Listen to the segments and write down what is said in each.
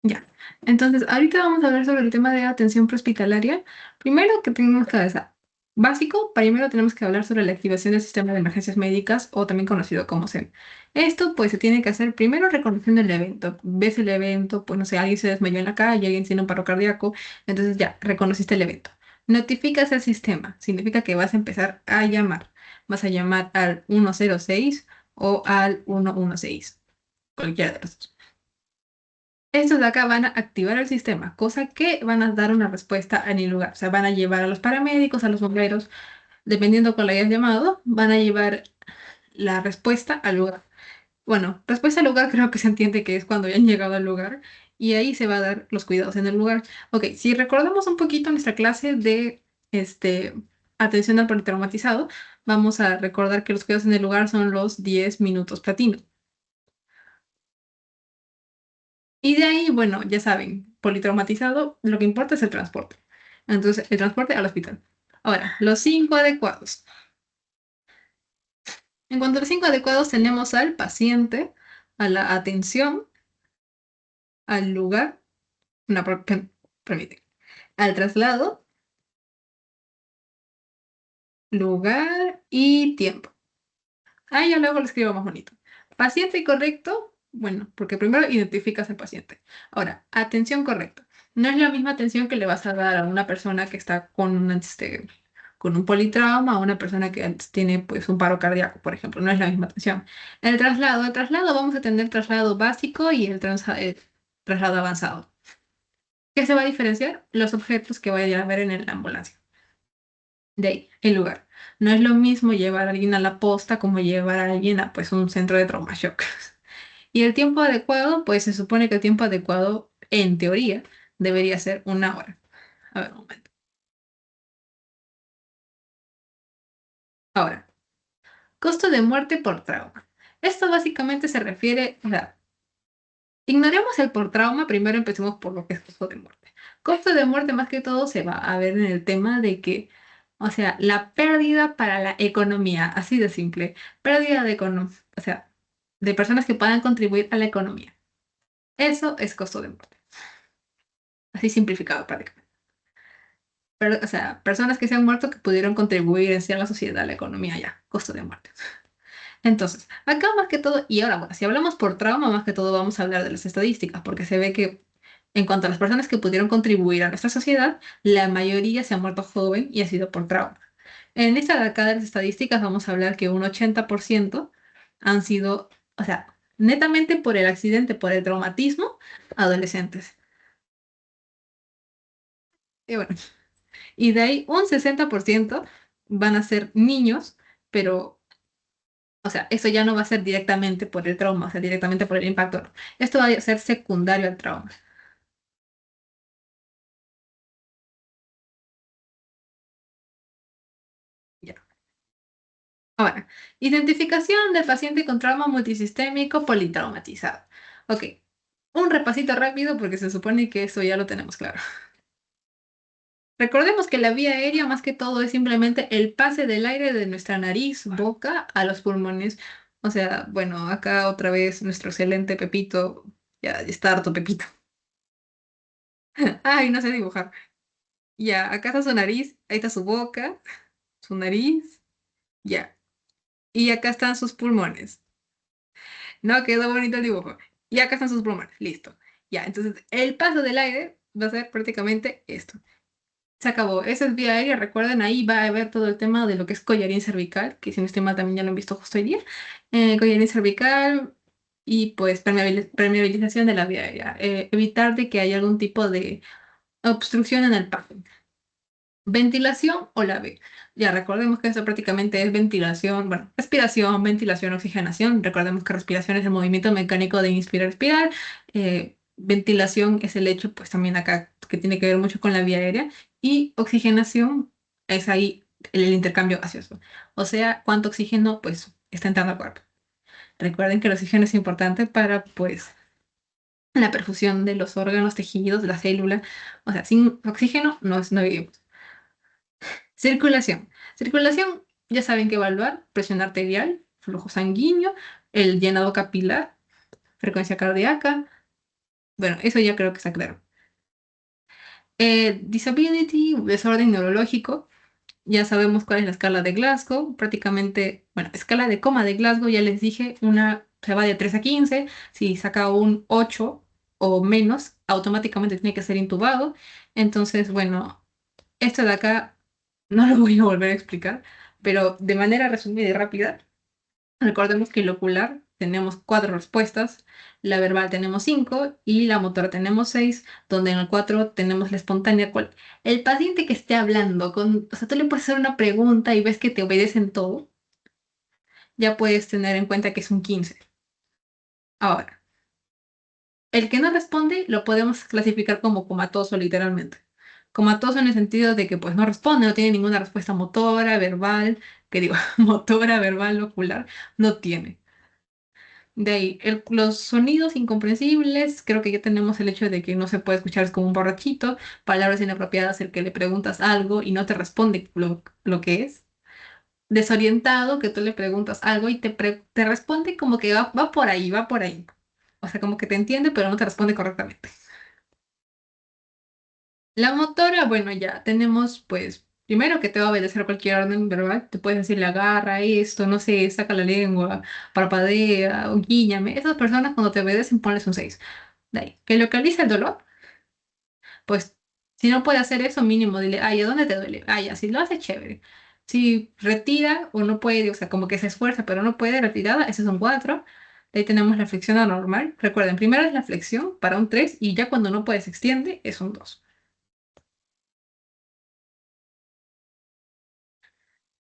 Ya. Entonces, ahorita vamos a hablar sobre el tema de atención prehospitalaria. Primero que tenemos que saber, básico, primero tenemos que hablar sobre la activación del sistema de emergencias médicas o también conocido como SEM. Esto pues se tiene que hacer primero reconociendo el evento. Ves el evento, pues no sé, alguien se desmayó en la calle, alguien tiene un paro cardíaco, entonces ya, reconociste el evento. Notificas al sistema, significa que vas a empezar a llamar. Vas a llamar al 106 o al 116, cualquiera de los dos. Estos de acá van a activar el sistema, cosa que van a dar una respuesta en el lugar. O sea, van a llevar a los paramédicos, a los bomberos, dependiendo con la hayas llamado, van a llevar la respuesta al lugar. Bueno, respuesta al lugar creo que se entiende que es cuando ya han llegado al lugar y ahí se va a dar los cuidados en el lugar. Ok, si recordamos un poquito nuestra clase de atención al politraumatizado, vamos a recordar que los cuidados en el lugar son los 10 minutos platino. Y de ahí, bueno, ya saben, politraumatizado, lo que importa es el transporte. Entonces, el transporte al hospital. Ahora, los 5 adecuados. En cuanto a los 5 adecuados, tenemos al paciente, a la atención, al lugar, no, permite, al traslado, lugar y tiempo. Ahí ya luego lo escribo más bonito. Paciente correcto, bueno, porque primero identificas al paciente. Ahora, atención correcta. No es la misma atención que le vas a dar a una persona que está con un politrauma, a una persona que antes tiene pues un paro cardíaco, por ejemplo. No es la misma atención. El traslado vamos a tener traslado básico y el traslado avanzado. ¿Qué se va a diferenciar? Los objetos que vaya a haber en la ambulancia. De ahí, el lugar. No es lo mismo llevar a alguien a la posta como llevar a alguien a pues un centro de trauma shock. Y el tiempo adecuado, pues se supone que el tiempo adecuado, en teoría, debería ser 1 hora. A ver, un momento. Ahora, costo de muerte por trauma. Esto básicamente se refiere, o sea, ignoremos el por trauma, primero empecemos por lo que es costo de muerte. Costo de muerte más que todo se va a ver en el tema de que, o sea, la pérdida para la economía, así de simple, pérdida de economía, o sea, de personas que puedan contribuir a la economía. Eso es costo de muerte, así simplificado prácticamente. Pero, o sea, personas que se han muerto que pudieron contribuir en sí a la sociedad, a la economía, ya, costo de muerte. Entonces, acá más que todo, y ahora, bueno, si hablamos por trauma, más que todo vamos a hablar de las estadísticas, porque se ve que en cuanto a las personas que pudieron contribuir a nuestra sociedad, la mayoría se ha muerto joven y ha sido por trauma. En esta de acá de las estadísticas vamos a hablar que un 80% han sido, o sea, netamente por el accidente, por el traumatismo, adolescentes. Y bueno, y de ahí un 60% van a ser niños, pero, o sea, eso ya no va a ser directamente por el trauma, o sea, directamente por el impacto, no. Esto va a ser secundario al trauma. Ya. Ahora, identificación del paciente con trauma multisistémico politraumatizado. Ok, un repasito rápido porque se supone que eso ya lo tenemos claro. Recordemos que la vía aérea más que todo es simplemente el pase del aire de nuestra nariz, boca a los pulmones. O sea, bueno, acá otra vez nuestro excelente Pepito, ya está harto Pepito. Ay, no sé dibujar. Ya, acá está su nariz, ahí está su boca, su nariz, ya. Y acá están sus pulmones. No quedó bonito el dibujo. Y acá están sus pulmones, listo. Ya, entonces el paso del aire va a ser prácticamente esto. Se acabó. Esa es vía aérea. Recuerden, ahí va a haber todo el tema de lo que es collarín cervical, que si no estoy mal también ya lo han visto justo hoy día. Collarín cervical y pues permeabilización de la vía aérea. Evitar de que haya algún tipo de obstrucción en el paso. Ventilación o la B. Ya recordemos que esto prácticamente es ventilación, bueno, respiración, ventilación, oxigenación. Recordemos que respiración es el movimiento mecánico de inspirar, expirar. Ventilación es el hecho, pues también acá, que tiene que ver mucho con la vía aérea. Y oxigenación es ahí el intercambio gaseoso. O sea, cuánto oxígeno, pues, está entrando al cuerpo. Recuerden que el oxígeno es importante para, pues, la perfusión de los órganos, tejidos, la célula. O sea, sin oxígeno no vivimos. Circulación. Circulación, ya saben que evaluar, presión arterial, flujo sanguíneo, el llenado capilar, frecuencia cardíaca. Bueno, eso ya creo que está claro. Disability, desorden neurológico. Ya sabemos cuál es la escala de Glasgow. Prácticamente, bueno, escala de coma de Glasgow, ya les dije, una se va de 3 a 15. Si saca un 8 o menos, automáticamente tiene que ser intubado. Entonces, bueno, esto de acá no lo voy a volver a explicar, pero de manera resumida y rápida. Recordemos que el ocular tenemos cuatro respuestas, la verbal tenemos cinco y la motora tenemos seis, donde en el cuatro tenemos la espontánea. El paciente que esté hablando, o sea, tú le puedes hacer una pregunta y ves que te obedecen todo, ya puedes tener en cuenta que es un 15. Ahora, el que no responde lo podemos clasificar como comatoso literalmente. Comatoso en el sentido de que pues no responde, no tiene ninguna respuesta motora, verbal, que digo, motora, verbal, ocular, no tiene. De ahí, los sonidos incomprensibles, creo que ya tenemos el hecho de que no se puede escuchar, es como un borrachito, palabras inapropiadas, el que le preguntas algo y no te responde lo que es. Desorientado, que tú le preguntas algo y te responde como que va por ahí, va por ahí. O sea, como que te entiende, pero no te responde correctamente. La motora, bueno, ya tenemos, pues, primero que te va a obedecer cualquier orden verbal. Te puedes decirle agarra esto, no sé, saca la lengua, parpadea o guíñame. Esas personas cuando te obedecen, ponles un 6. De ahí, que localiza el dolor, pues, si no puede hacer eso, mínimo dile, ay, ¿a dónde te duele? Ay, así lo hace chévere. Si retira o no puede, o sea, como que se esfuerza, pero no puede, retirada, ese es un 4. De ahí tenemos la flexión anormal. Recuerden, primero es la flexión para un 3 y ya cuando no puede se extiende, es un 2.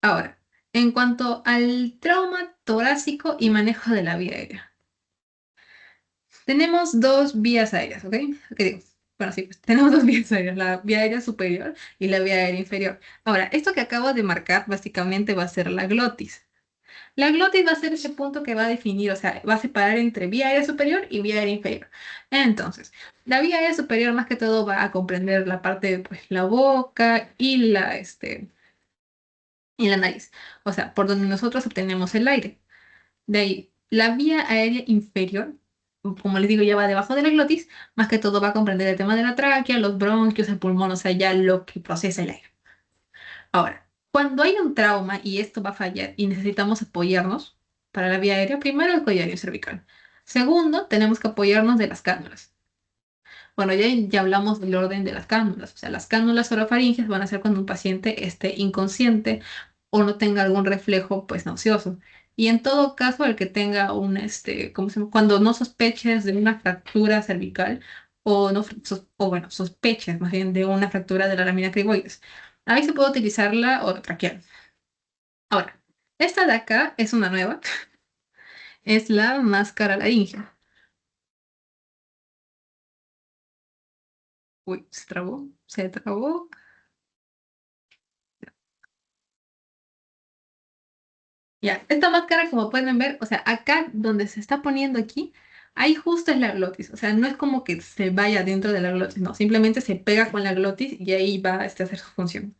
Ahora, en cuanto al trauma torácico y manejo de la vía aérea, tenemos dos vías aéreas, ¿ok? ¿Qué digo? Bueno, sí, pues tenemos dos vías aéreas, la vía aérea superior y la vía aérea inferior. Ahora, esto que acabo de marcar básicamente va a ser la glotis. La glotis va a ser ese punto que va a definir, o sea, va a separar entre vía aérea superior y vía aérea inferior. Entonces, la vía aérea superior más que todo va a comprender la parte de pues, la boca y la nariz, o sea, por donde nosotros obtenemos el aire. De ahí, la vía aérea inferior, como les digo, ya va debajo de la glotis, más que todo va a comprender el tema de la tráquea, los bronquios, el pulmón, o sea, ya lo que procesa el aire. Ahora, cuando hay un trauma y esto va a fallar y necesitamos apoyarnos para la vía aérea, primero el collario cervical. Segundo, tenemos que apoyarnos de las cánulas. Bueno, ya hablamos del orden de las cánulas. O sea, las cánulas orofaringeas van a ser cuando un paciente esté inconsciente o no tenga algún reflejo, pues, nauseoso. Y en todo caso, el que tenga ¿cómo se llama? Cuando no sospeches de una fractura cervical o, no, o bueno, sospeches más bien de una fractura de la lámina criboides. Ahí se puede utilizar la orotraqueal. Ahora, esta de acá es una nueva, es la máscara laríngea. Uy, se trabó, se trabó. Ya, esta máscara, como pueden ver, o sea, acá donde se está poniendo aquí, ahí justo es la glotis. O sea, no es como que se vaya dentro de la glotis, no, simplemente se pega con la glotis y ahí va a hacer su función.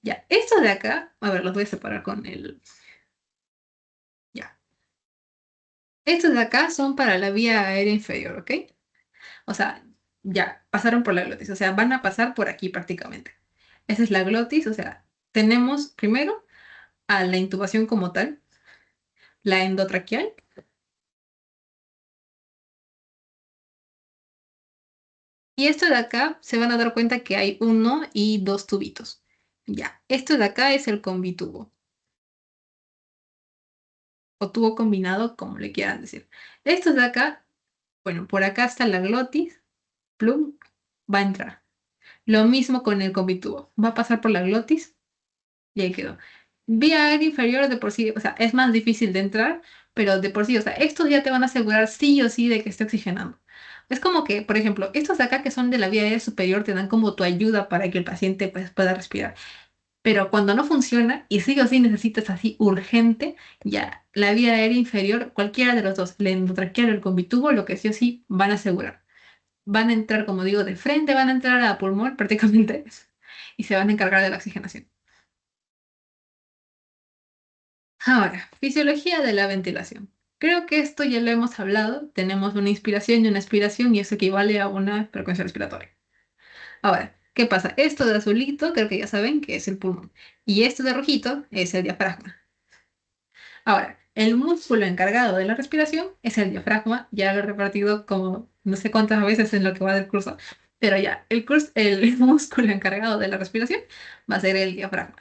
Ya, estos de acá, a ver, los voy a separar con el. Ya. Estos de acá son para la vía aérea inferior, ¿ok? O sea, ya, pasaron por la glotis, o sea, van a pasar por aquí prácticamente. Esa es la glotis, o sea, tenemos primero a la intubación como tal, la endotraqueal. Y esto de acá se van a dar cuenta que hay uno y dos tubitos. Ya, esto de acá es el combitubo o tubo combinado, como le quieran decir. Estos de acá, bueno, por acá está la glotis, plum, va a entrar. Lo mismo con el combitubo, va a pasar por la glotis y ahí quedó. Vía aérea inferior de por sí, o sea, es más difícil de entrar, pero de por sí, o sea, estos ya te van a asegurar sí o sí de que esté oxigenando. Es como que, por ejemplo, estos de acá que son de la vía aérea superior te dan como tu ayuda para que el paciente pues, pueda respirar. Pero cuando no funciona y sí o sí necesitas así urgente, ya la vía aérea inferior, cualquiera de los dos, el endotraqueal o el convitubo, lo que sí o sí van a asegurar. Van a entrar, como digo, de frente, van a entrar a pulmón prácticamente y se van a encargar de la oxigenación. Ahora, fisiología de la ventilación. Creo que esto ya lo hemos hablado. Tenemos una inspiración y una expiración y eso equivale a una frecuencia respiratoria. Ahora, ¿qué pasa? Esto de azulito creo que ya saben que es el pulmón y esto de rojito es el diafragma. Ahora, el músculo encargado de la respiración es el diafragma, ya lo he repartido como no sé cuántas veces en lo que va del curso, pero ya, el músculo encargado de la respiración va a ser el diafragma.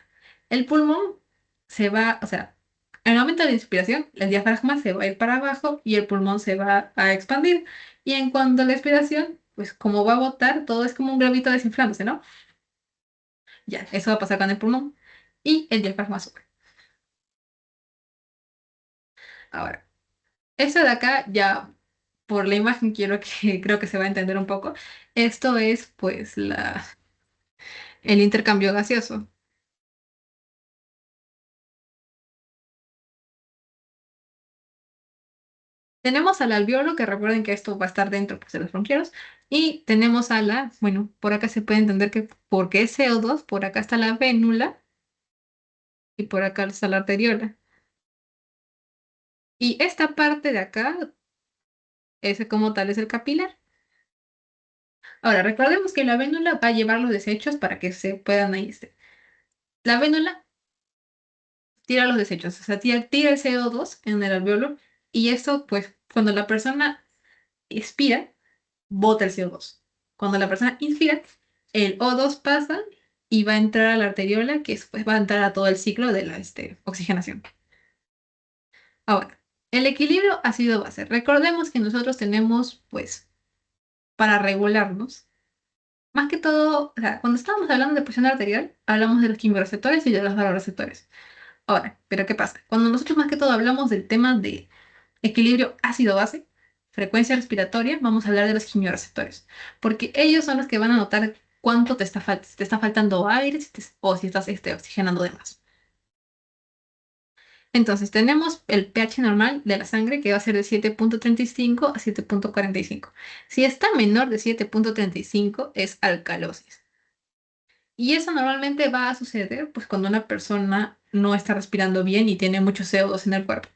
El pulmón se va, o sea, en el momento de la inspiración, el diafragma se va a ir para abajo y el pulmón se va a expandir. Y en cuanto a la expiración, pues como va a botar, todo es como un globito desinflándose, ¿no? Ya, eso va a pasar con el pulmón y el diafragma sube. Ahora. Esto de acá, ya por la imagen quiero que creo que se va a entender un poco. Esto es pues el intercambio gaseoso. Tenemos al alveolo, que recuerden que esto va a estar dentro pues, de los bronquieros, y tenemos bueno, por acá se puede entender que porque es CO2, por acá está la vénula y por acá está la arteriola. Y esta parte de acá, ese como tal es el capilar. Ahora, recordemos que la vénula va a llevar los desechos para que se puedan ahí. La vénula tira los desechos, o sea, tira el CO2 en el alveolo y eso, pues, cuando la persona expira, bota el CO2. Cuando la persona inspira, el O2 pasa y va a entrar a la arteriola, que después va a entrar a todo el ciclo de la oxigenación. Ahora, el equilibrio ácido-base. Recordemos que nosotros tenemos, pues, para regularnos, más que todo, o sea, cuando estábamos hablando de presión arterial, hablamos de los quimioreceptores y de los vasoreceptores. Ahora, pero ¿qué pasa? Cuando nosotros más que todo hablamos del tema de equilibrio ácido-base, frecuencia respiratoria, vamos a hablar de los quimioreceptores, porque ellos son los que van a notar cuánto si te está faltando aire o si estás oxigenando de más. Entonces, tenemos el pH normal de la sangre que va a ser de 7,35 a 7,45. Si está menor de 7,35 es alcalosis. Y eso normalmente va a suceder pues cuando una persona no está respirando bien y tiene mucho CO2 en el cuerpo.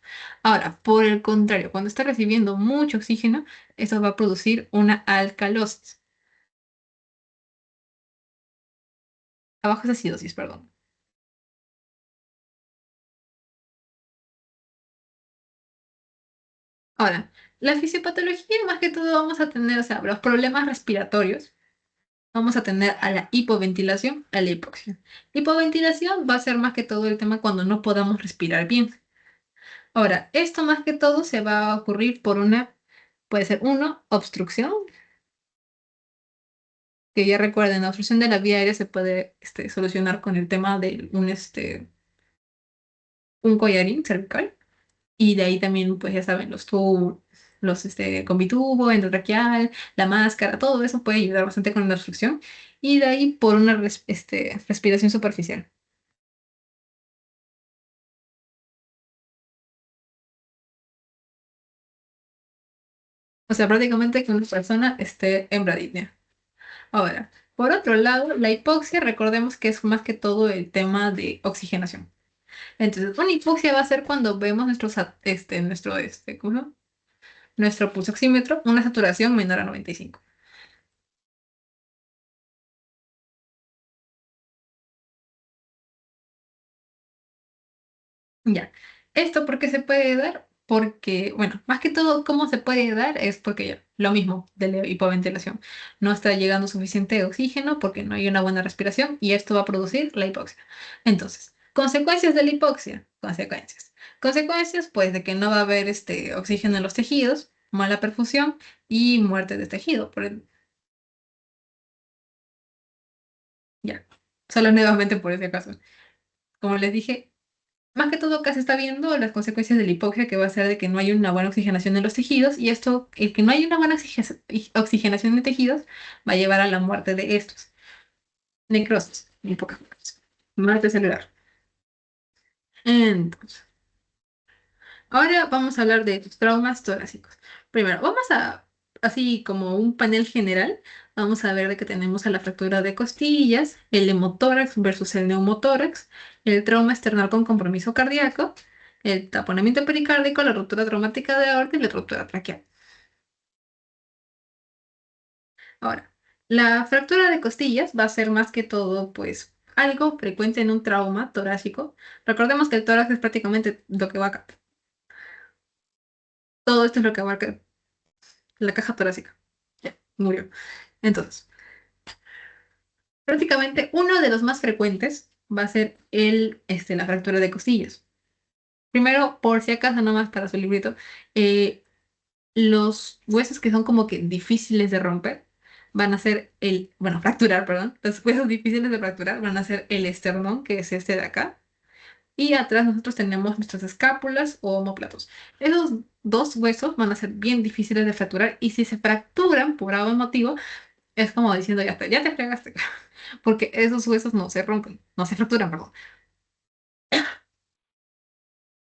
Ahora, por el contrario, cuando está recibiendo mucho oxígeno, eso va a producir una alcalosis. Abajo es acidosis, perdón. Ahora, la fisiopatología, más que todo, vamos a tener, o sea, los problemas respiratorios. Vamos a tener a la hipoventilación, a la hipoxia. Hipoventilación va a ser más que todo el tema cuando no podamos respirar bien. Ahora, esto más que todo se va a ocurrir por puede ser obstrucción, que ya recuerden, la obstrucción de la vía aérea se puede solucionar con el tema de un collarín cervical. Y de ahí también, pues ya saben, con bitubo, endotraqueal, la máscara, todo eso puede ayudar bastante con la obstrucción. Y de ahí por una respiración superficial. O sea, prácticamente que una persona esté en bradipnea. Ahora, por otro lado, la hipoxia, recordemos que es más que todo el tema de oxigenación. Entonces, una hipoxia va a ser cuando vemos ¿cómo se llama? Nuestro pulso oxímetro, una saturación menor a 95. Ya. ¿Esto por qué se puede dar? Porque, bueno, más que todo, cómo se puede dar es porque ya, lo mismo de la hipoventilación. No está llegando suficiente oxígeno porque no hay una buena respiración y esto va a producir la hipoxia. Entonces, consecuencias de la hipoxia. Consecuencias. Consecuencias, pues, de que no va a haber oxígeno en los tejidos, mala perfusión y muerte de tejido. Ya. Solo nuevamente por ese caso. Como les dije, más que todo, acá se está viendo las consecuencias de la hipoxia, que va a ser de que no hay una buena oxigenación en los tejidos, y el que no hay una buena oxigenación de tejidos, va a llevar a la muerte de estos. Necrosis, en pocas palabras. Muerte celular. Entonces, ahora vamos a hablar de los traumas torácicos. Primero, así como un panel general, vamos a ver de que tenemos a la fractura de costillas, el hemotórax versus el neumotórax, el trauma external con compromiso cardíaco, el taponamiento pericárdico, la ruptura traumática de aorta y la ruptura traqueal. Ahora, la fractura de costillas va a ser más que todo, pues, algo frecuente en un trauma torácico. Recordemos que el tórax es prácticamente lo que va acá. Todo esto es lo que abarca la caja torácica. Ya, murió. Entonces, prácticamente uno de los más frecuentes va a ser la fractura de costillas. Primero, por si acaso, nomás para su librito, eh, los huesos que son como que difíciles de romper van a ser fracturar, perdón. Los huesos difíciles de fracturar van a ser el esternón, que es este de acá. Y atrás nosotros tenemos nuestras escápulas o omóplatos. Esos dos huesos van a ser bien difíciles de fracturar y si se fracturan por algún motivo, es como diciendo, ya te fregaste. Porque esos huesos no se rompen, no se fracturan, perdón.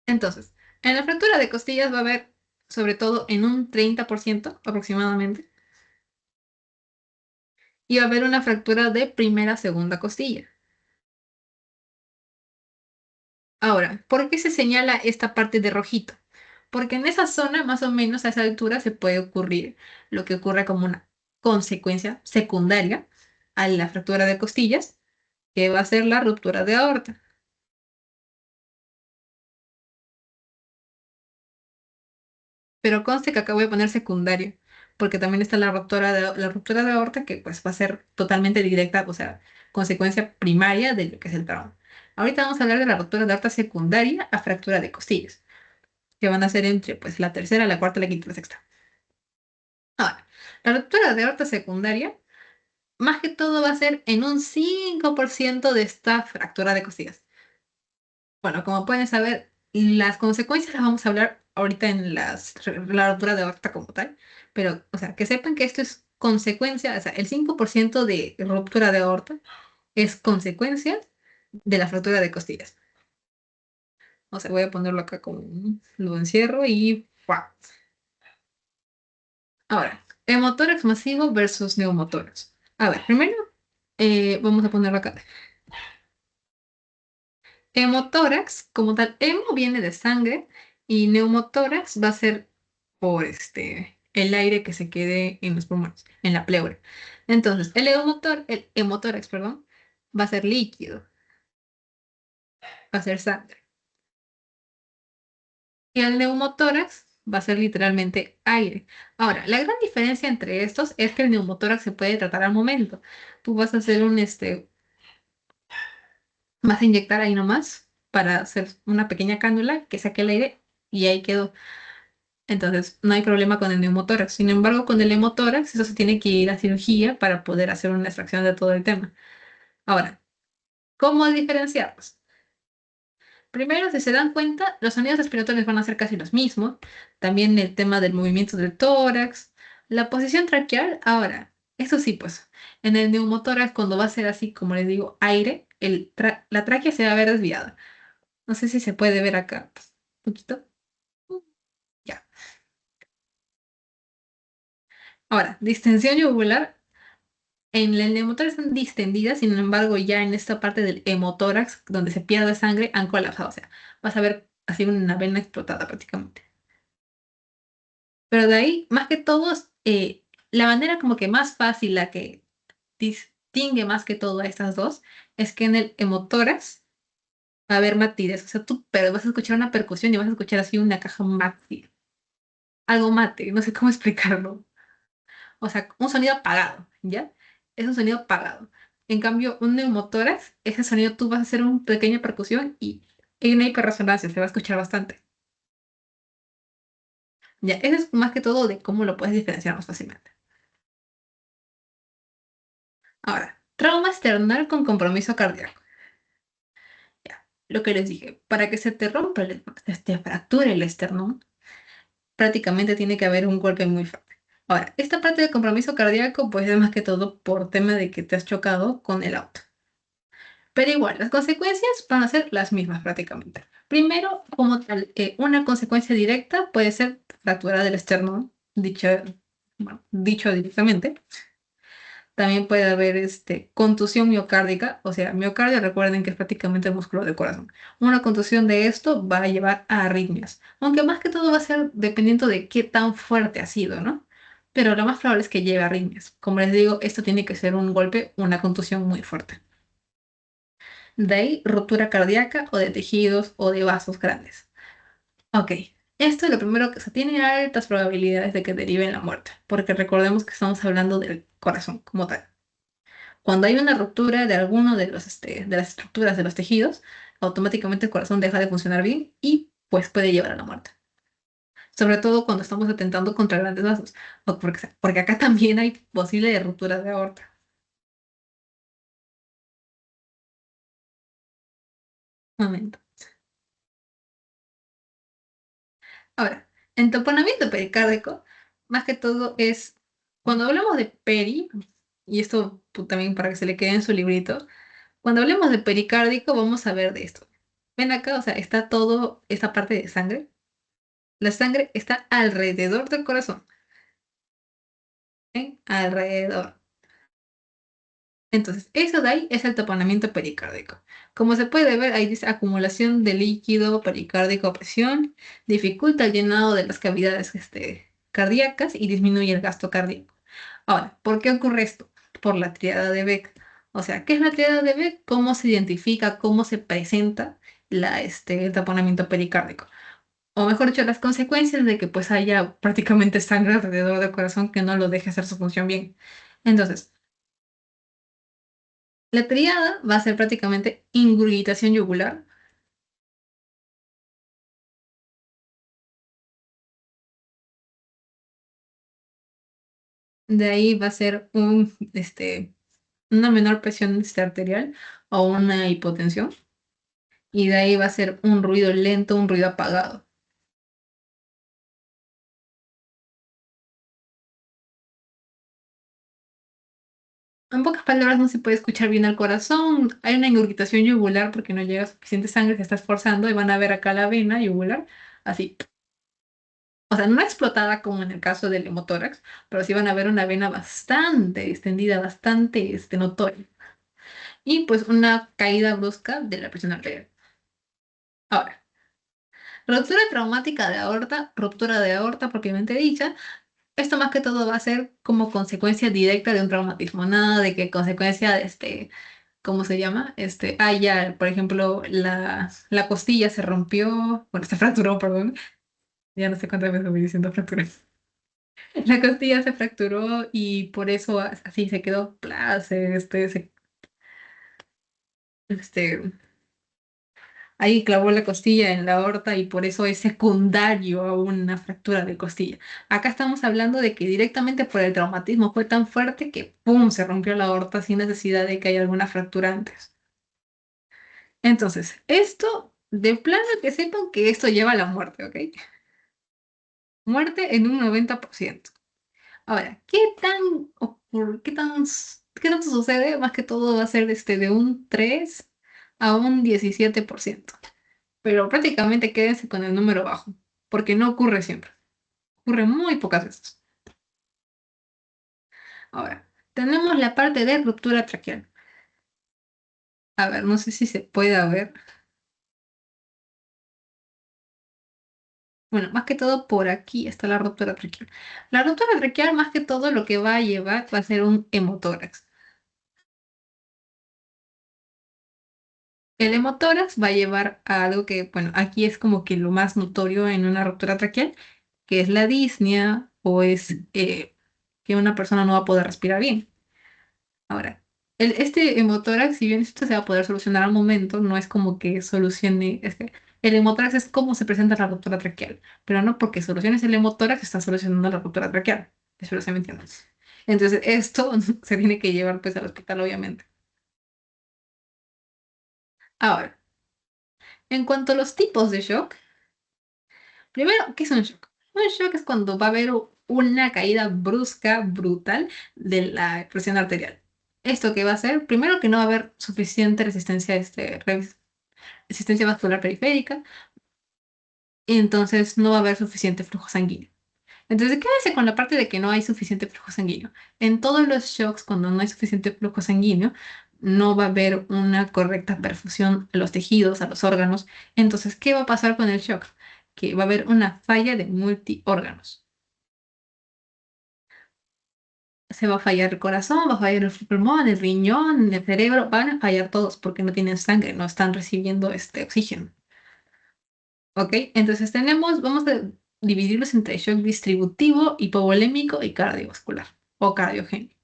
Entonces, en la fractura de costillas va a haber, sobre todo en un 30% aproximadamente, y va a haber una fractura de primera, segunda costilla. Ahora, ¿por qué se señala esta parte de rojito? Porque en esa zona, más o menos a esa altura, se puede ocurrir lo que ocurre como una consecuencia secundaria a la fractura de costillas, que va a ser la ruptura de aorta. Pero conste que acá voy a poner secundario, porque también está la ruptura de aorta que pues va a ser totalmente directa, o sea, consecuencia primaria de lo que es el trauma. Ahorita vamos a hablar de la ruptura de aorta secundaria a fractura de costillas, que van a ser entre pues la tercera, la cuarta, la quinta y la sexta. Ahora, la ruptura de aorta secundaria, más que todo va a ser en un 5% de esta fractura de costillas. Bueno, como pueden saber, las consecuencias las vamos a hablar ahorita en la ruptura de aorta como tal, pero, o sea, que sepan que esto es consecuencia, o sea, el 5% de ruptura de aorta es consecuencia de la fractura de costillas. O sea, voy a ponerlo acá como lo encierro y ¡guau! Ahora, hemotórax masivo versus neumotórax. A ver, primero vamos a ponerlo acá. Hemotórax, como tal, hemo viene de sangre y neumotórax va a ser por el aire que se quede en los pulmones, en la pleura. Entonces, el hemotórax, perdón, va a ser líquido, va a ser sangre. Y el neumotórax va a ser literalmente aire. Ahora, la gran diferencia entre estos es que el neumotórax se puede tratar al momento. Tú vas a hacer vas a inyectar ahí nomás para hacer una pequeña cánula que saque el aire y ahí quedó. Entonces, no hay problema con el neumotórax. Sin embargo, con el hemotórax, eso se tiene que ir a cirugía para poder hacer una extracción de todo el tema. Ahora, ¿cómo diferenciarlos? Primero, si se dan cuenta, los sonidos respiratorios van a ser casi los mismos. También el tema del movimiento del tórax, la posición traqueal. Ahora, eso sí, pues, en el neumotórax, cuando va a ser así, como les digo, aire, la tráquea se va a ver desviada. No sé si se puede ver acá, pues, un poquito. Ya. Ahora, distensión yugular. En el neumotórax están distendidas, sin embargo, ya en esta parte del hemotórax, donde se pierde sangre, han colapsado. O sea, vas a ver así una vena explotada prácticamente. Pero de ahí, más que todo, la manera como que más fácil, la que distingue más que todo a estas dos, es que en el hemotórax va a haber matices. O sea, tú pero vas a escuchar una percusión y vas a escuchar así una caja mate. Algo mate, no sé cómo explicarlo. O sea, un sonido apagado, ¿ya? Es un sonido apagado. En cambio, un neumotórax, ese sonido tú vas a hacer una pequeña percusión y hay una hiperresonancia, se va a escuchar bastante. Ya, eso es más que todo de cómo lo puedes diferenciar más fácilmente. Ahora, trauma external con compromiso cardíaco. Ya, lo que les dije, para que se te rompa, se te fracture el esternón, prácticamente tiene que haber un golpe muy fuerte. Ahora, esta parte de compromiso cardíaco, pues es más que todo por tema de que te has chocado con el auto. Pero igual, las consecuencias van a ser las mismas prácticamente. Primero, como tal, una consecuencia directa puede ser fractura del esternón, dicho directamente. También puede haber contusión miocárdica, o sea, miocardio, recuerden que es prácticamente el músculo del corazón. Una contusión de esto va a llevar a arritmias, aunque más que todo va a ser dependiendo de qué tan fuerte ha sido, ¿no? Pero lo más probable es que lleve a arritmias. Como les digo, esto tiene que ser un golpe, una contusión muy fuerte. De ahí, ruptura cardíaca o de tejidos o de vasos grandes. Ok, esto es lo primero que se tiene altas probabilidades de que derive en la muerte, porque recordemos que estamos hablando del corazón como tal. Cuando hay una ruptura de alguno de de las estructuras de los tejidos, automáticamente el corazón deja de funcionar bien y pues puede llevar a la muerte. Sobre todo cuando estamos atentando contra grandes vasos, porque acá también hay posible ruptura de aorta. Un momento. Ahora, en taponamiento pericárdico, más que todo es, cuando hablamos de peri, y esto también para que se le quede en su librito, cuando hablemos de pericárdico vamos a ver de esto. Ven acá, o sea, está todo esta parte de sangre. La sangre está alrededor del corazón, ¿ven? Alrededor. Entonces, eso de ahí es el taponamiento pericárdico. Como se puede ver, ahí dice acumulación de líquido pericárdico a presión, dificulta el llenado de las cavidades cardíacas y disminuye el gasto cardíaco. Ahora, ¿por qué ocurre esto? Por la triada de Beck. O sea, ¿qué es la triada de Beck? ¿Cómo se identifica, cómo se presenta el taponamiento pericárdico? O mejor dicho, las consecuencias de que pues haya prácticamente sangre alrededor del corazón que no lo deje hacer su función bien. Entonces, la triada va a ser prácticamente ingurgitación yugular. De ahí va a ser una menor presión arterial o una hipotensión. Y de ahí va a ser un ruido lento, un ruido apagado. En pocas palabras, no se puede escuchar bien al corazón. Hay una ingurgitación yugular porque no llega suficiente sangre, se está esforzando y van a ver acá la vena yugular, así. O sea, no explotada como en el caso del hemotórax, pero sí van a ver una vena bastante extendida, bastante notoria. Y pues una caída brusca de la presión arterial. Ahora, ruptura traumática de aorta, ruptura de aorta propiamente dicha. Esto más que todo va a ser como consecuencia directa de un traumatismo, nada de que consecuencia de ¿cómo se llama? Ya, por ejemplo, la costilla se rompió, bueno, se fracturó, perdón, ya no sé cuántas veces voy diciendo fractura. La costilla se fracturó y por eso así se quedó, este, ahí clavó la costilla en la aorta y por eso es secundario a una fractura de costilla. Acá estamos hablando de que directamente por el traumatismo fue tan fuerte que ¡pum! Se rompió la aorta sin necesidad de que haya alguna fractura antes. Entonces, esto, de plano que sepan que esto lleva a la muerte, ¿ok? Muerte en un 90%. Ahora, qué tanto sucede? Más que todo va a ser de un 3 a un 17%. Pero prácticamente quédense con el número bajo, porque no ocurre siempre. Ocurre muy pocas veces. Ahora, tenemos la parte de ruptura traqueal. A ver, no sé si se puede ver. Bueno, más que todo por aquí está la ruptura traqueal. La ruptura traqueal, más que todo, lo que va a llevar va a ser un hemotórax. El hemotórax va a llevar a algo que, bueno, aquí es como que lo más notorio en una ruptura traqueal, que es la disnea o es que una persona no va a poder respirar bien. Ahora, este hemotórax, si bien esto se va a poder solucionar al momento, no es como que solucione, el hemotórax es como se presenta la ruptura traqueal, pero no porque soluciones el hemotórax está solucionando la ruptura traqueal. Espero se me entiendan. Entonces, esto se tiene que llevar pues al hospital, obviamente. Ahora, en cuanto a los tipos de shock, primero, ¿qué es un shock? Un shock es cuando va a haber una caída brusca, brutal de la presión arterial. ¿Esto qué va a hacer? Primero que no va a haber suficiente resistencia, resistencia vascular periférica, y entonces no va a haber suficiente flujo sanguíneo. Entonces, quédese con la parte de que no hay suficiente flujo sanguíneo. En todos los shocks, cuando no hay suficiente flujo sanguíneo, no va a haber una correcta perfusión a los tejidos, a los órganos. Entonces, ¿qué va a pasar con el shock? Que va a haber una falla de multiórganos. Se va a fallar el corazón, va a fallar el pulmón, el riñón, el cerebro, van a fallar todos porque no tienen sangre, no están recibiendo este oxígeno. ¿Ok? Entonces vamos a dividirlos entre shock distributivo, hipovolémico y cardiovascular o cardiogénico.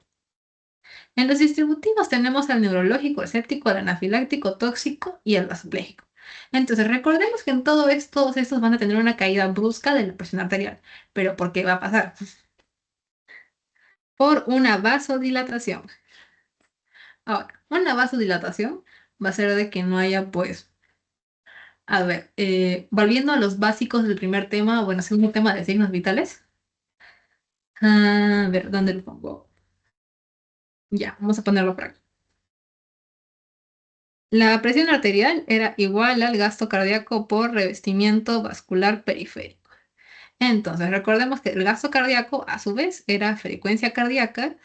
En los distributivos tenemos al neurológico, el séptico, el anafiláctico, tóxico y el vasopléjico. Entonces recordemos que en todo esto, todos estos van a tener una caída brusca de la presión arterial. ¿Pero por qué va a pasar? Por una vasodilatación. Ahora, una vasodilatación va a ser de que no haya, pues, a ver, volviendo a los básicos del primer tema, bueno, segundo tema de signos vitales. A ver, ¿dónde lo pongo? Ya, vamos a ponerlo por aquí. La presión arterial era igual al gasto cardíaco por revestimiento vascular periférico. Entonces, recordemos que el gasto cardíaco, a su vez, era frecuencia cardíaca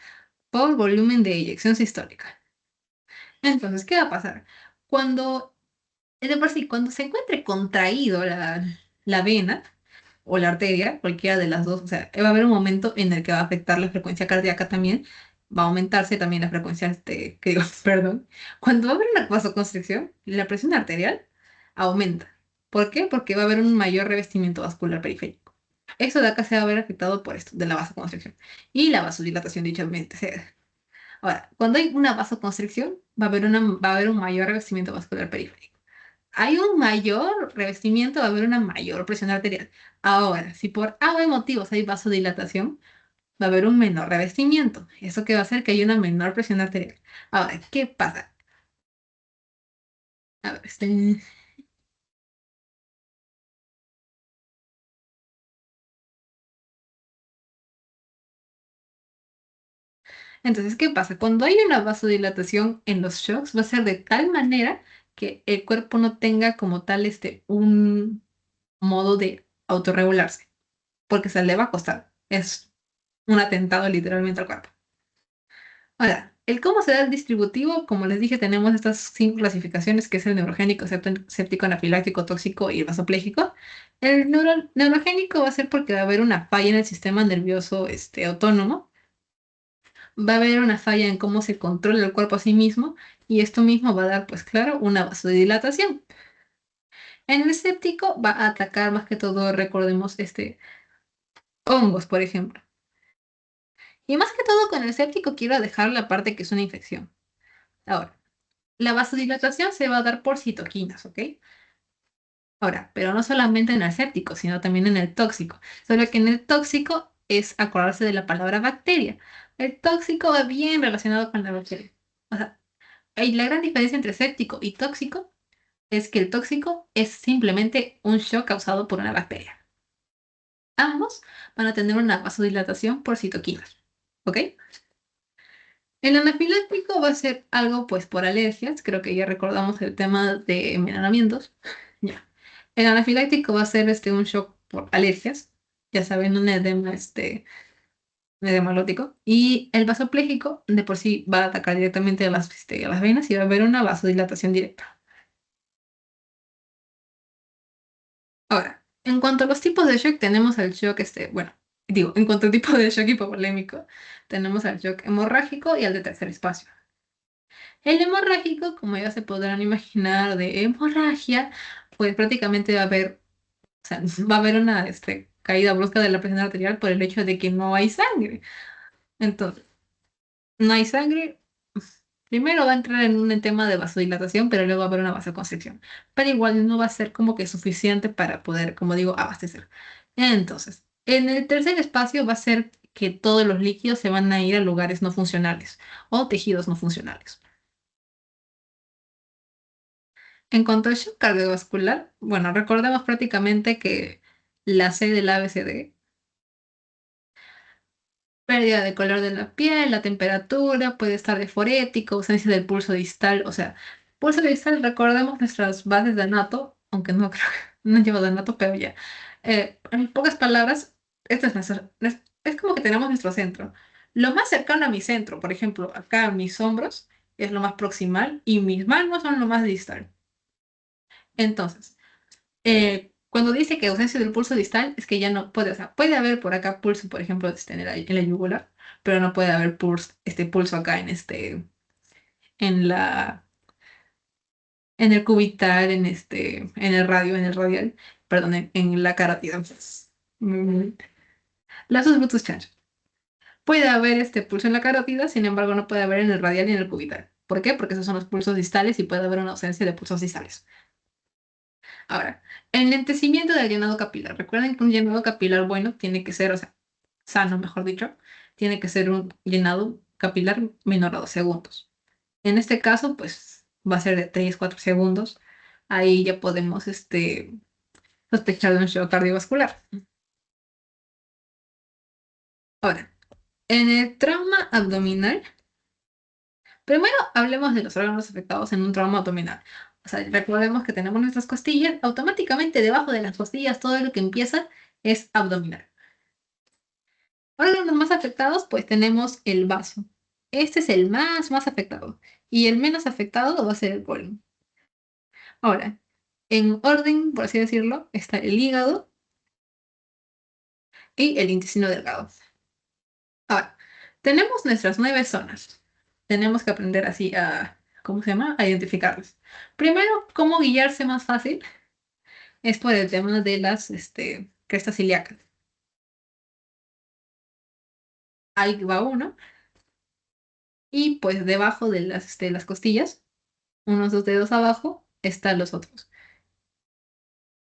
por volumen de eyección sistólica. Entonces, ¿qué va a pasar? Cuando, de por sí, cuando se encuentre contraído la vena o la arteria, cualquiera de las dos, o sea, va a haber un momento en el que va a afectar la frecuencia cardíaca también, va a aumentarse también la frecuencia, que digo, perdón. Cuando va a haber una vasoconstricción, la presión arterial aumenta. ¿Por qué? Porque va a haber un mayor revestimiento vascular periférico. Eso de acá se va a ver afectado por esto, de la vasoconstricción. Y la vasodilatación, dichamente. Ahora, cuando hay una vasoconstricción, va a haber un mayor revestimiento vascular periférico. Hay un mayor revestimiento, va a haber una mayor presión arterial. Ahora, si por A o B motivos hay vasodilatación, va a haber un menor revestimiento. Eso que va a hacer que haya una menor presión arterial. Ahora, ¿qué pasa? A ver, entonces, ¿qué pasa? Cuando hay una vasodilatación en los shocks, va a ser de tal manera que el cuerpo no tenga como tal un modo de autorregularse, porque se le va a costar. Es un atentado literalmente al cuerpo. Ahora, el cómo se da el distributivo, como les dije, tenemos estas 5 clasificaciones, que es el neurogénico, séptico, anafiláctico, tóxico y vasopléjico. El neurogénico va a ser porque va a haber una falla en el sistema nervioso autónomo, va a haber una falla en cómo se controla el cuerpo a sí mismo, y esto mismo va a dar, pues claro, una vasodilatación. En el séptico va a atacar más que todo, recordemos, hongos, por ejemplo. Y más que todo con el séptico quiero dejar la parte que es una infección. Ahora, la vasodilatación se va a dar por citoquinas, ¿ok? Ahora, pero no solamente en el séptico, sino también en el tóxico. Solo que en el tóxico es acordarse de la palabra bacteria. El tóxico va bien relacionado con la bacteria. O sea, la gran diferencia entre séptico y tóxico es que el tóxico es simplemente un shock causado por una bacteria. Ambos van a tener una vasodilatación por citoquinas, ¿ok? El anafiláctico va a ser algo, pues, por alergias. Creo que ya recordamos el tema de envenenamientos. Ya. El anafiláctico va a ser un shock por alergias. Ya saben, un edema, edema glótico. Y el vasopléjico, de por sí, va a atacar directamente a las venas y va a haber una vasodilatación directa. Ahora, en cuanto a los tipos de shock, tenemos el shock, bueno, digo, en cuanto al tipo de shock hipovolémico, tenemos al shock hemorrágico y al de tercer espacio. El hemorrágico, como ya se podrán imaginar, de hemorragia, pues prácticamente va a haber, o sea, va a haber una caída brusca de la presión arterial por el hecho de que no hay sangre. Entonces, no hay sangre, primero va a entrar en un tema de vasodilatación, pero luego va a haber una vasoconstricción. Pero igual no va a ser como que suficiente para poder, como digo, abastecer. Entonces, en el tercer espacio va a ser que todos los líquidos se van a ir a lugares no funcionales o tejidos no funcionales. En cuanto al shock cardiovascular, bueno, recordemos prácticamente que la C del ABCD, pérdida de color de la piel, la temperatura, puede estar diforético, ausencia del pulso distal, o sea, pulso distal, recordemos nuestras bases de anato, aunque no creo, no llevo de anato, pero ya. En pocas palabras, Esto es es como que tenemos nuestro centro. Lo más cercano a mi centro, por ejemplo, acá mis hombros, es lo más proximal y mis manos son lo más distal. Entonces, cuando dice que ausencia del pulso distal, es que ya no puede, o sea, puede haber por acá pulso, por ejemplo, en la yugular, pero no puede haber pulso acá en la, en el cubital, en el radio, en el radial, perdón, en la carótida. Mm, Lazos Bluetooth change. Puede haber este pulso en la carótida, sin embargo, no puede haber en el radial ni en el cubital. ¿Por qué? Porque esos son los pulsos distales y puede haber una ausencia de pulsos distales. Ahora, el lentecimiento del llenado capilar. Recuerden que un llenado capilar bueno tiene que ser, o sea, sano, mejor dicho, tiene que ser un llenado capilar menor a 2 segundos. En este caso, pues va a ser de 3, 4 segundos. Ahí ya podemos sospechar de un shock cardiovascular. Ahora, en el trauma abdominal, primero hablemos de los órganos afectados en un trauma abdominal. O sea, recordemos que tenemos nuestras costillas, automáticamente debajo de las costillas todo lo que empieza es abdominal. Órganos más afectados, pues tenemos el vaso. Este es el más afectado. Y el menos afectado va a ser el colon. Ahora, en orden, por así decirlo, está el hígado y el intestino delgado. Ahora, tenemos nuestras 9 zonas. Tenemos que aprender así a, ¿cómo se llama? A identificarlas. Primero, cómo guiarse más fácil es por el tema de las crestas ilíacas. Ahí va uno. Y pues debajo de las costillas, unos 2 dedos abajo, están los otros.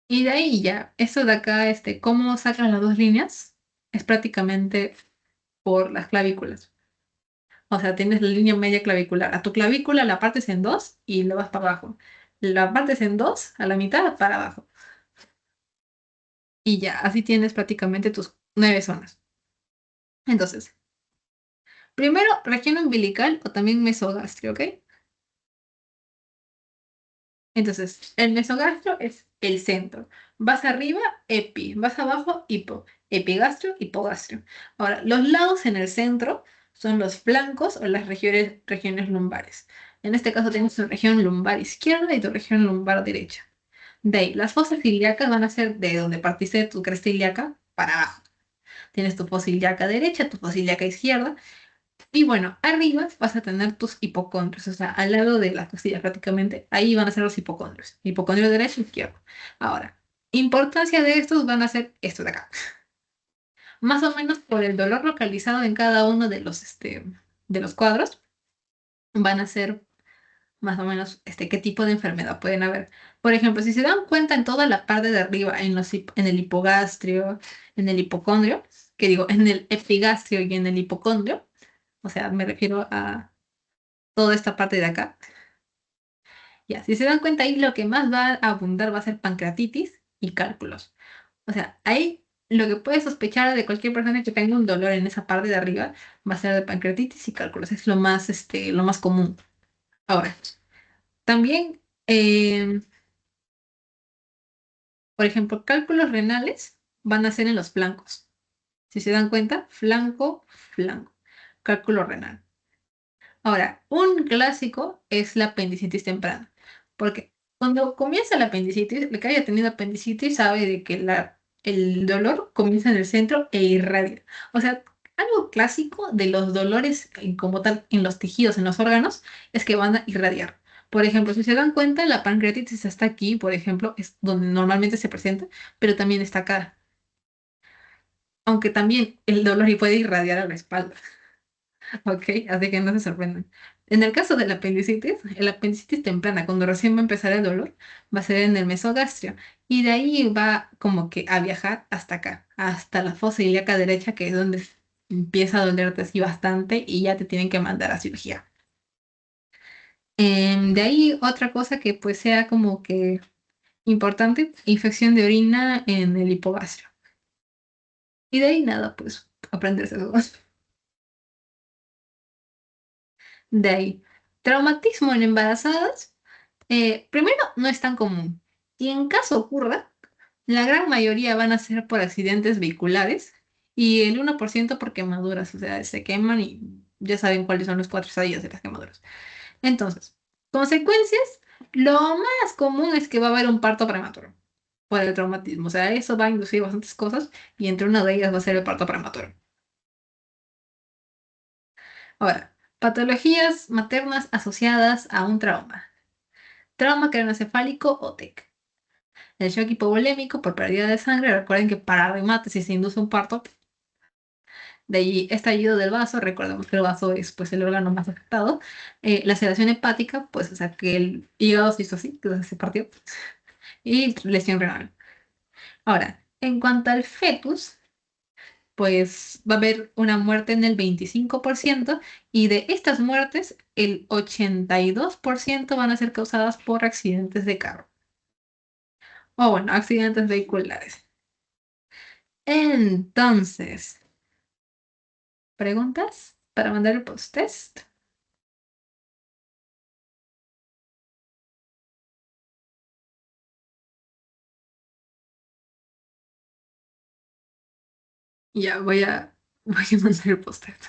Y de ahí ya, esto de acá, cómo sacan las 2 líneas, es prácticamente por las clavículas. O sea, tienes la línea media clavicular. A tu clavícula la partes en dos y lo vas para abajo. La partes en dos, a la mitad, para abajo. Y ya, así tienes prácticamente tus 9 zonas. Entonces, primero, región umbilical o también mesogastrio, ¿ok? Entonces, el mesogastrio es el centro. Vas arriba, epi. Vas abajo, hipo. Epigastrio, hipogastrio. Ahora, los lados en el centro son los flancos o las regiones lumbares. En este caso tienes tu región lumbar izquierda y tu región lumbar derecha. De ahí, las fosas ilíacas van a ser de donde partiste de tu cresta ilíaca para abajo. Tienes tu fosa ilíaca derecha, tu fosa ilíaca izquierda y bueno, arriba vas a tener tus hipocondrios, o sea, al lado de las costillas prácticamente, ahí van a ser los hipocondrios. Hipocondrio derecho e izquierdo. Ahora, importancia de estos van a ser estos de acá. Más o menos por el dolor localizado en cada uno de los cuadros, van a ser más o menos qué tipo de enfermedad pueden haber. Por ejemplo, si se dan cuenta en toda la parte de arriba, en el hipogastrio, en el hipocondrio, que digo, en el epigastrio y en el hipocondrio, o sea, me refiero a toda esta parte de acá. Ya, si se dan cuenta ahí lo que más va a abundar va a ser pancreatitis y cálculos. O sea, ahí lo que puedes sospechar de cualquier persona que tenga un dolor en esa parte de arriba va a ser de pancreatitis y cálculos. Es lo más común. Ahora, también, por ejemplo, cálculos renales van a ser en los flancos. Si se dan cuenta, flanco, flanco. Cálculo renal. Ahora, un clásico es la apendicitis temprana, porque cuando comienza la apendicitis, el que haya tenido apendicitis sabe de que el dolor comienza en el centro e irradia. O sea, algo clásico de los dolores como tal en los tejidos, en los órganos, es que van a irradiar. Por ejemplo, si se dan cuenta, la pancreatitis está aquí, por ejemplo, es donde normalmente se presenta, pero también está acá. Aunque también el dolor y puede irradiar a la espalda. Ok, así que no se sorprendan. En el caso de la apendicitis, el apendicitis temprana, cuando recién va a empezar el dolor, va a ser en el mesogastrio. Y de ahí va como que a viajar hasta acá, hasta la fosa ilíaca derecha, que es donde empieza a dolerte así bastante y ya te tienen que mandar a cirugía. De ahí otra cosa que pues sea como que importante, infección de orina en el hipogastrio. Y de ahí nada, pues aprenderse eso. De ahí, traumatismo en embarazadas. Primero, no es tan común. Y en caso ocurra, la gran mayoría van a ser por accidentes vehiculares y el 1% por quemaduras, o sea, se queman y ya saben cuáles son los cuatro estadios de las quemaduras. Entonces, consecuencias, lo más común es que va a haber un parto prematuro por el traumatismo, o sea, eso va a inducir bastantes cosas y entre una de ellas va a ser el parto prematuro. Ahora, patologías maternas asociadas a un trauma. Trauma craneoencefálico o TEC. El shock hipovolémico por pérdida de sangre. Recuerden que para remate, si se induce un parto, de allí estallido del vaso, recordemos que el vaso es pues el órgano más afectado. La sedación hepática, pues o sea que el hígado se hizo así, que se partió. Y lesión renal. Ahora, en cuanto al fetus, pues va a haber una muerte en el 25% y de estas muertes, el 82% van a ser causadas por accidentes de carro. O bueno, accidentes vehiculares. Entonces, ¿preguntas para mandar el post-test? Ya, voy a mandar el post-test.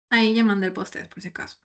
Ahí ya mandé el post-test, por si acaso.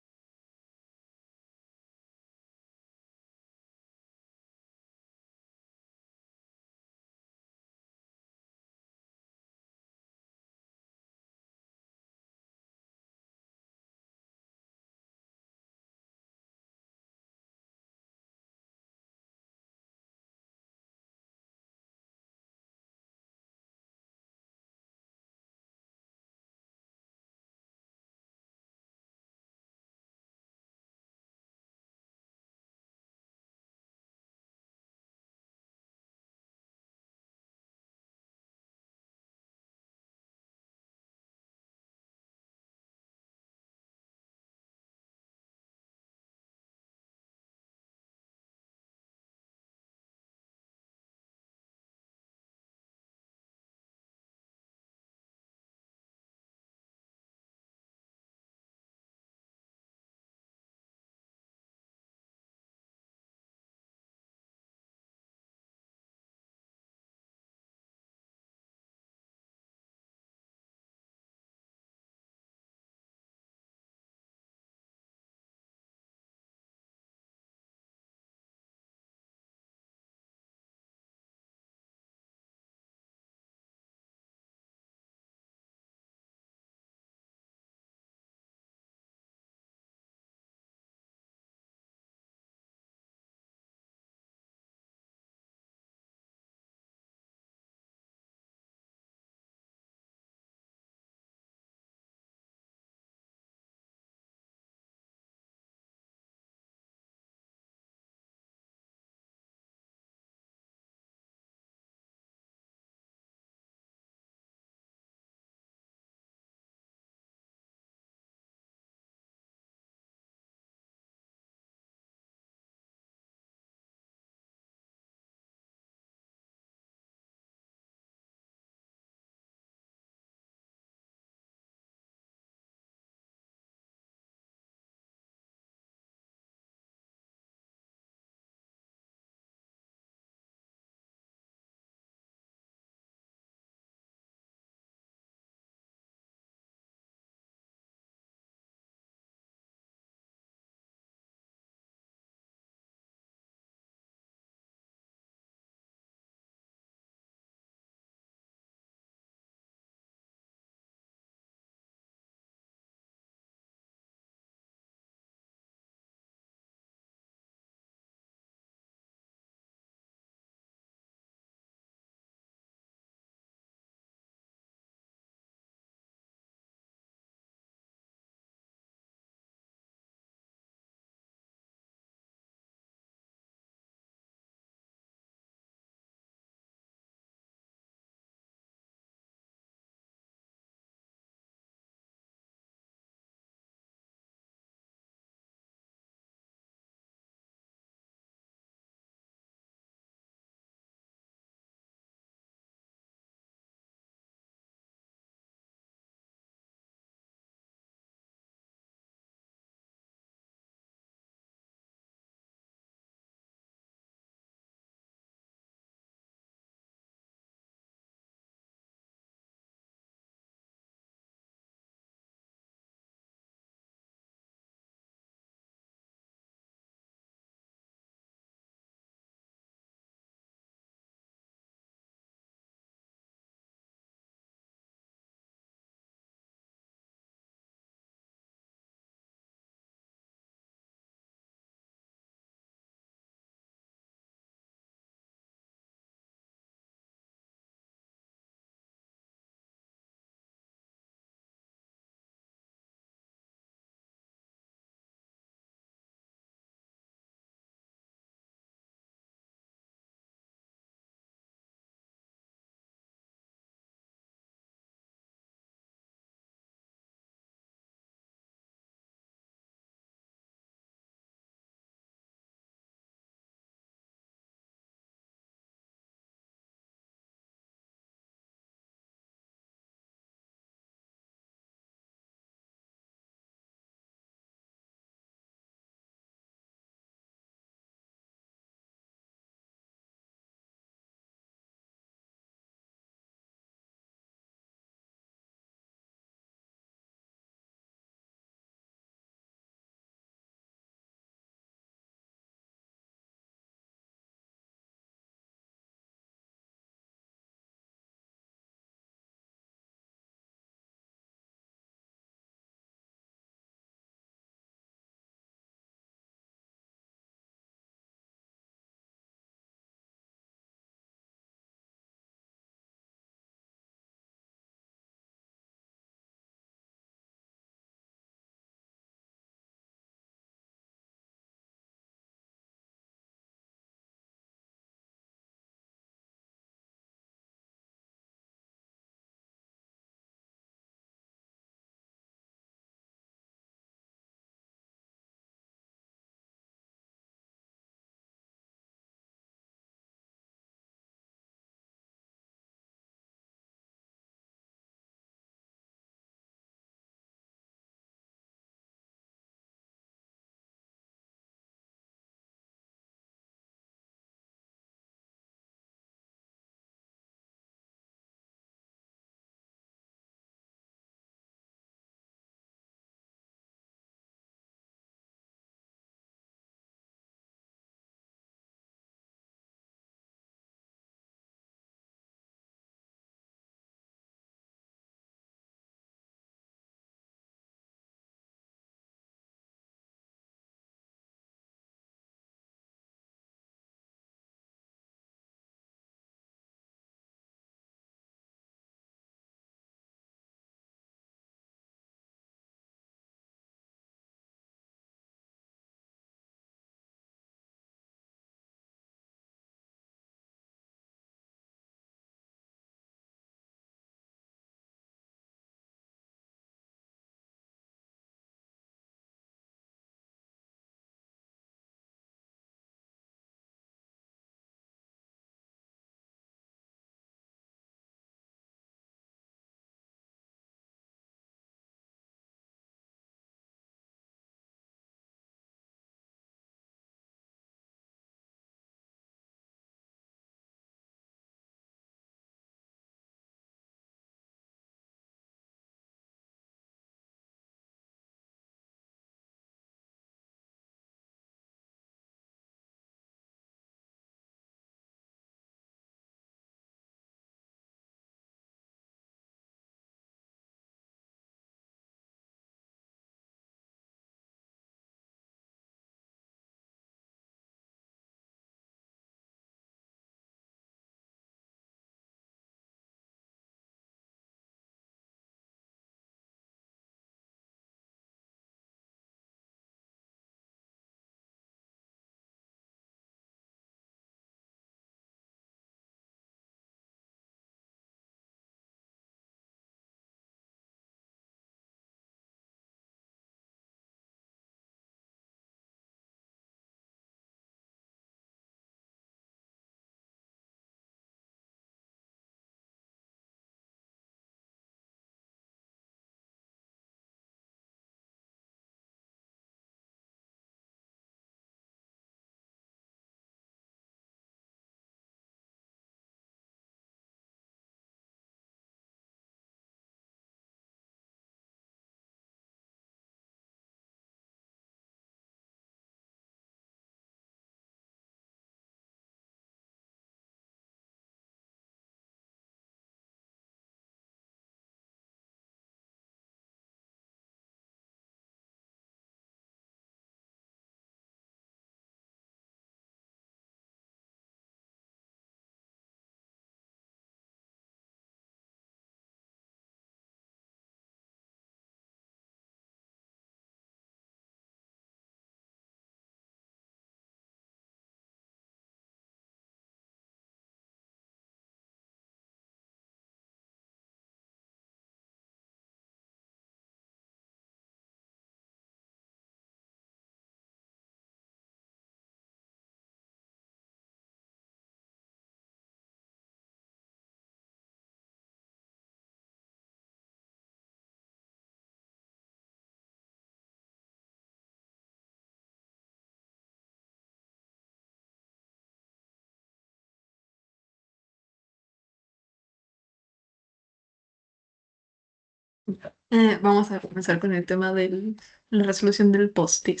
Vamos a comenzar con el tema de la resolución del post-it.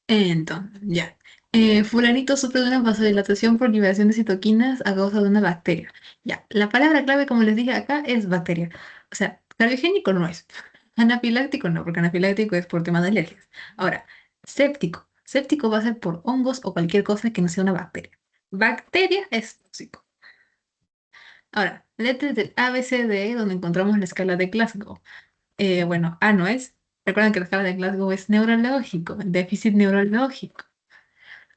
Entonces, ya. Fulanito sufre de una vasodilatación por liberación de citoquinas a causa de una bacteria. Ya, la palabra clave, como les dije acá, es bacteria. O sea, cardiogénico no es. Anafiláctico no, porque anafiláctico es por tema de alergias. Ahora, séptico. Séptico va a ser por hongos o cualquier cosa que no sea una bacteria. Bacteria es tóxico. Ahora, letras del A, B, C, D, donde encontramos la escala de Glasgow. Bueno, A no es. Recuerden que la escala de Glasgow es neurológico, déficit neurológico.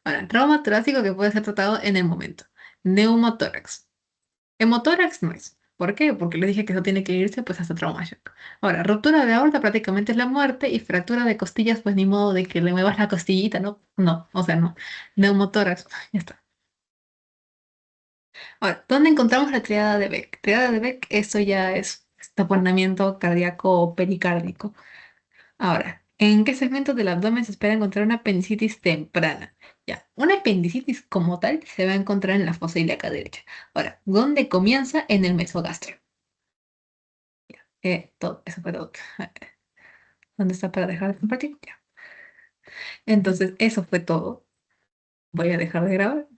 Ahora, trauma torácico que puede ser tratado en el momento. Neumotórax. Hemotórax no es. ¿Por qué? Porque le dije que eso tiene que irse pues hasta trauma shock. Ahora, ruptura de aorta prácticamente es la muerte y fractura de costillas pues ni modo de que le muevas la costillita, ¿no? No, o sea, no. Neumotórax, ya está. Ahora, ¿dónde encontramos la triada de Beck? Triada de Beck, eso ya es taponamiento cardíaco o pericárdico. Ahora, ¿en qué segmento del abdomen se espera encontrar una apendicitis temprana? Ya, una apendicitis como tal se va a encontrar en la fosa ilíaca derecha. Ahora, ¿dónde comienza? En el mesogastrio. Todo, eso fue todo. ¿Dónde está para dejar de compartir? Ya. Entonces, eso fue todo. Voy a dejar de grabar.